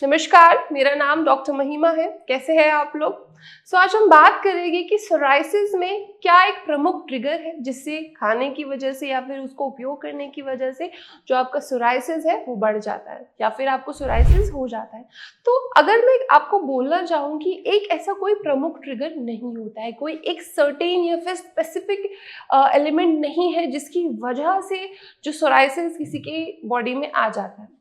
नमस्कार, मेरा नाम डॉक्टर महिमा है। कैसे हैं आप लोग? आज हम बात करेंगे कि सोराइसिस में क्या एक प्रमुख ट्रिगर है जिससे खाने की वजह से या फिर उसको उपयोग करने की वजह से जो आपका सोराइसिस है वो बढ़ जाता है या फिर आपको सोराइसिस हो जाता है। तो अगर मैं आपको बोलना चाहूँ कि एक ऐसा कोई प्रमुख ट्रिगर नहीं होता है, कोई एक सर्टेन या फिर स्पेसिफिक एलिमेंट नहीं है जिसकी वजह से जो सोराइसिस किसी के बॉडी में आ जाता है।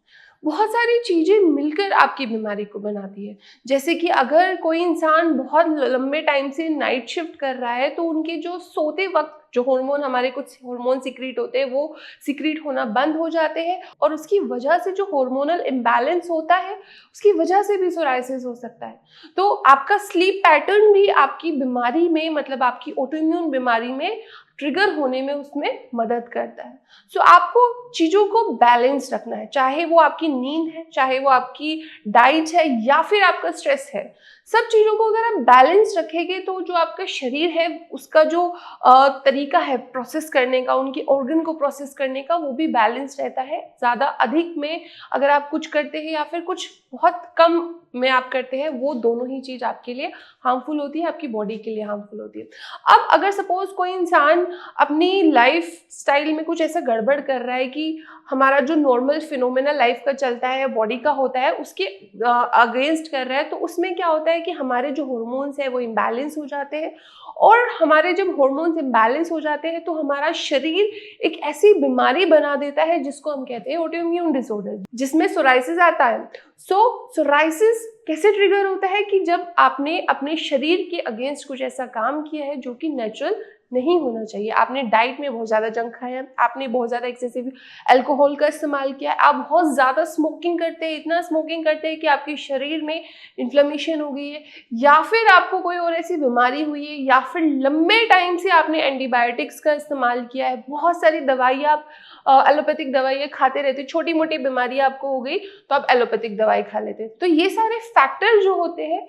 बहुत सारी चीज़ें मिलकर आपकी बीमारी को बनाती है। जैसे कि अगर कोई इंसान बहुत लंबे टाइम से नाइट शिफ्ट कर रहा है तो उनके जो सोते वक़्त जो हार्मोन हमारे कुछ हार्मोन सीक्रेट होते हैं वो सीक्रेट होना बंद हो जाते हैं और उसकी वजह से जो हार्मोनल इम्बैलेंस होता है उसकी वजह से भी सोराइसिस हो सकता है। तो आपका स्लीप पैटर्न भी आपकी बीमारी में मतलब आपकी ऑटोइम्यून बीमारी में ट्रिगर होने में उसमें मदद करता है। आपको चीज़ों को बैलेंस रखना है, चाहे वो आपकी नींद है, चाहे वो आपकी डाइट है या फिर आपका स्ट्रेस है। सब चीज़ों को अगर आप बैलेंस रखेंगे तो जो आपका शरीर है उसका जो तरीका है प्रोसेस करने का, उनके ऑर्गन को प्रोसेस करने का, वो भी बैलेंस रहता है। ज़्यादा अधिक में अगर आप कुछ करते हैं या फिर कुछ बहुत कम में आप करते हैं, वो दोनों ही चीज़ आपके लिए हार्मफुल होती है, आपकी बॉडी के लिए हार्मफुल होती है। अब अगर सपोज कोई इंसान अपनी लाइफ स्टाइल में कुछ ऐसा गड़बड़ कर रहा है कि हमारा जो नॉर्मल फिनोमेना लाइफ का चलता है, बॉडी का होता है, उसके अगेंस्ट कर रहा है, तो उसमें क्या होता है कि हमारे जो हार्मोन्स है वो इम्बैलेंस हो जाते हैं और हमारे जब हार्मोन्स इम्बैलेंस हो जाते हैं तो हमारा शरीर एक ऐसी बीमारी बना देता है जिसको हम कहते हैं ऑटोइम्यून डिसऑर्डर, जिसमें सोराइसिस आता है। सोराइसिस कैसे ट्रिगर होता है कि जब आपने अपने शरीर के अगेंस्ट कुछ ऐसा काम किया है जो कि नेचुरल नहीं होना चाहिए। आपने डाइट में बहुत ज़्यादा जंक खाया, आपने बहुत ज़्यादा एक्सेसिव अल्कोहल का इस्तेमाल किया, आप बहुत ज़्यादा स्मोकिंग करते हैं, इतना स्मोकिंग करते हैं कि आपके शरीर में इन्फ्लेमेशन हो गई है या फिर आपको कोई और ऐसी बीमारी हुई है या फिर लंबे टाइम से आपने एंटीबायोटिक्स का इस्तेमाल किया है, बहुत सारी दवाइयाँ आप एलोपैथिक दवाइयाँ खाते रहते, छोटी मोटी बीमारी आपको हो गई तो आप एलोपैथिक दवाई खा लेते। तो ये सारे फैक्टर जो होते हैं,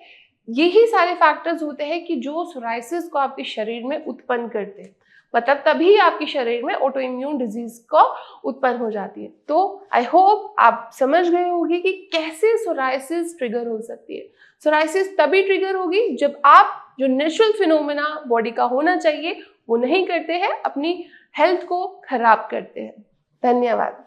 यही सारे फैक्टर्स होते हैं कि जो सोराइसिस को आपके शरीर में उत्पन्न करते हैं, मतलब तभी आपके शरीर में ऑटो इम्यून डिजीज को उत्पन्न हो जाती है। तो आई होप आप समझ गए होंगे कि कैसे सोराइसिस ट्रिगर हो सकती है। सोराइसिस तभी ट्रिगर होगी जब आप जो नेचुरल फिनोमेना बॉडी का होना चाहिए वो नहीं करते हैं, अपनी हेल्थ को खराब करते हैं। धन्यवाद।